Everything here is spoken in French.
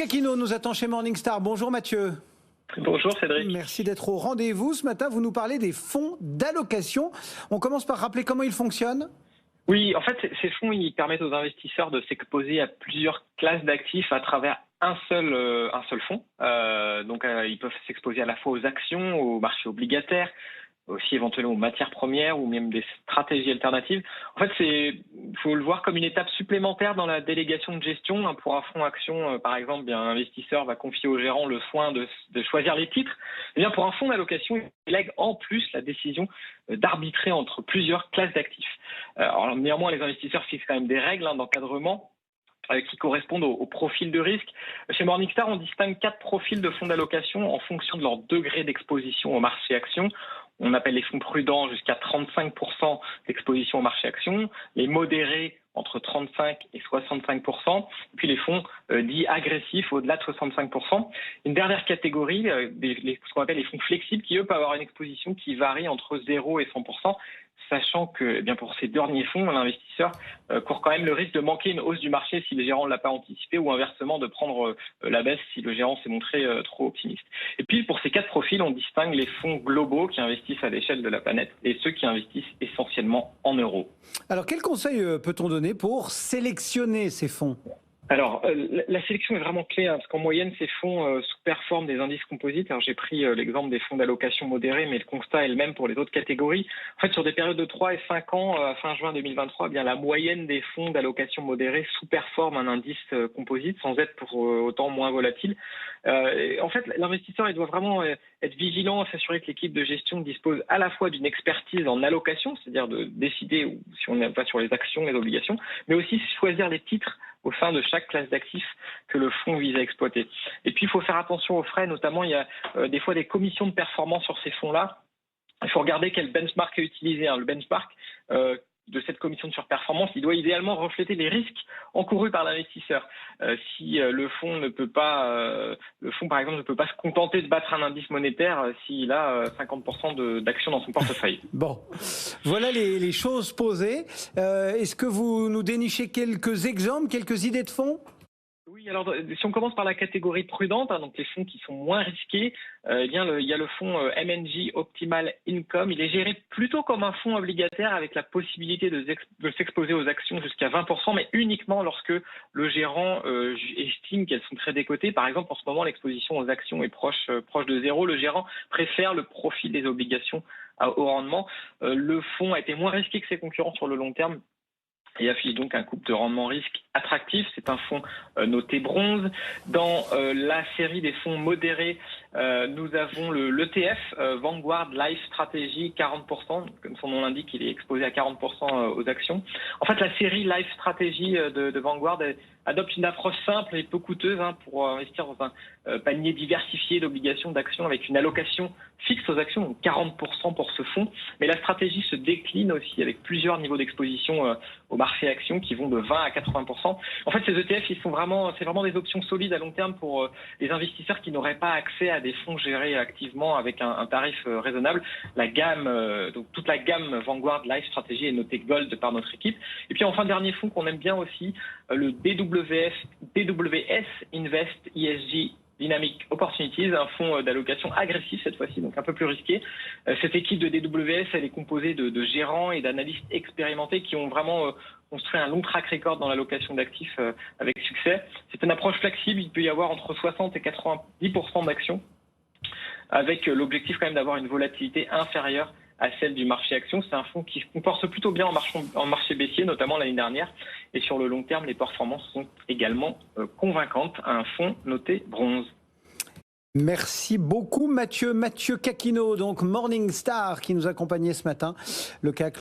Aquino nous attend chez Morningstar. Bonjour Mathieu. Bonjour Cédric. Merci d'être au rendez-vous. Ce matin, vous nous parlez des fonds d'allocation. On commence par rappeler comment ils fonctionnent. Oui, en fait, ces fonds, ils permettent aux investisseurs de s'exposer à plusieurs classes d'actifs à travers un seul fonds. Ils peuvent s'exposer à la fois aux actions, aux marchés obligataires, aussi éventuellement aux matières premières ou même des stratégies alternatives. En fait, il faut le voir comme une étape supplémentaire dans la délégation de gestion. Pour un fonds action, par exemple, un investisseur va confier au gérant le soin de choisir les titres. Et bien, pour un fonds d'allocation, il délègue en plus la décision d'arbitrer entre plusieurs classes d'actifs. Alors, néanmoins, les investisseurs fixent quand même des règles d'encadrement qui correspondent au profil de risque. Chez Morningstar, on distingue 4 profils de fonds d'allocation en fonction de leur degré d'exposition au marché action. On appelle les fonds prudents jusqu'à 35% d'exposition au marché action, les modérés entre 35 et 65%, et puis les fonds dits agressifs au-delà de 65%. Une dernière catégorie, ce qu'on appelle les fonds flexibles, qui eux peuvent avoir une exposition qui varie entre 0 et 100%, sachant que pour ces derniers fonds, l'investisseur court quand même le risque de manquer une hausse du marché si le gérant ne l'a pas anticipé, ou inversement de prendre la baisse si le gérant s'est montré trop optimiste. Et puis pour ces 4 profils, on distingue les fonds globaux qui investissent à l'échelle de la planète et ceux qui investissent essentiellement en euros. Alors quel conseil peut-on donner pour sélectionner ces fonds ? Alors, la sélection est vraiment clé, parce qu'en moyenne, ces fonds sous-performent des indices composites. Alors, j'ai pris l'exemple des fonds d'allocation modérés, mais le constat est le même pour les autres catégories. En fait, sur des périodes de 3 et 5 ans, fin juin 2023, la moyenne des fonds d'allocation modérés sous-performe un indice composite sans être pour autant moins volatile. En fait, l'investisseur, il doit vraiment être vigilant, s'assurer que l'équipe de gestion dispose à la fois d'une expertise en allocation, c'est-à-dire de décider si on va sur les actions, les obligations, mais aussi choisir les titres au sein de chaque classe d'actifs que le fonds vise à exploiter. Et puis, il faut faire attention aux frais, notamment, il y a des fois des commissions de performance sur ces fonds-là. Il faut regarder quel benchmark est utilisé. Le benchmark de cette commission de surperformance, il doit idéalement refléter les risques encourus par l'investisseur. Si le fonds par exemple ne peut pas se contenter de battre un indice monétaire s'il a 50% d'actions dans son portefeuille. Bon, voilà les choses posées. Est-ce que vous nous dénichez quelques exemples, quelques idées de fonds ? Oui, alors si on commence par la catégorie prudente, donc les fonds qui sont moins risqués, il y a le fonds MNJ Optimal Income. Il est géré plutôt comme un fonds obligataire avec la possibilité de s'exposer aux actions jusqu'à 20%, mais uniquement lorsque le gérant estime qu'elles sont très décotées. Par exemple, en ce moment, l'exposition aux actions est proche de zéro. Le gérant préfère le profil des obligations au rendement. Le fonds a été moins risqué que ses concurrents sur le long terme et affiche donc un couple de rendement risque attractif. C'est un fonds noté bronze. Dans la série des fonds modérés, nous avons l'ETF Vanguard Life Strategy 40%. Comme son nom l'indique, il est exposé à 40% aux actions. En fait, la série Life Strategy de Vanguard adopte une approche simple et peu coûteuse pour investir dans un panier diversifié d'obligations, d'actions avec une allocation fixe aux actions, donc 40% pour ce fonds. Mais la stratégie se décline aussi avec plusieurs niveaux d'exposition au marché actions qui vont de 20 à 80%. En fait, ces ETF, c'est vraiment des options solides à long terme pour les investisseurs qui n'auraient pas accès à des fonds gérés activement avec un tarif raisonnable. Donc toute la gamme Vanguard Life Strategy est notée Gold par notre équipe. Et puis enfin, dernier fonds qu'on aime bien aussi, le DWS Invest ESG Dynamic Opportunities, un fonds d'allocation agressif cette fois-ci, donc un peu plus risqué. Cette équipe de DWS, elle est composée de gérants et d'analystes expérimentés qui ont vraiment construit un long track record dans l'allocation d'actifs avec succès. C'est une approche flexible, il peut y avoir entre 60 et 90% d'actions, avec l'objectif quand même d'avoir une volatilité inférieure à celle du marché action. C'est un fonds qui se comporte plutôt bien en marché baissier, notamment l'année dernière. Et sur le long terme, les performances sont également convaincantes. Un fonds noté bronze. Merci beaucoup Mathieu. Mathieu Aquino, donc Morningstar, qui nous accompagnait ce matin. Le CAC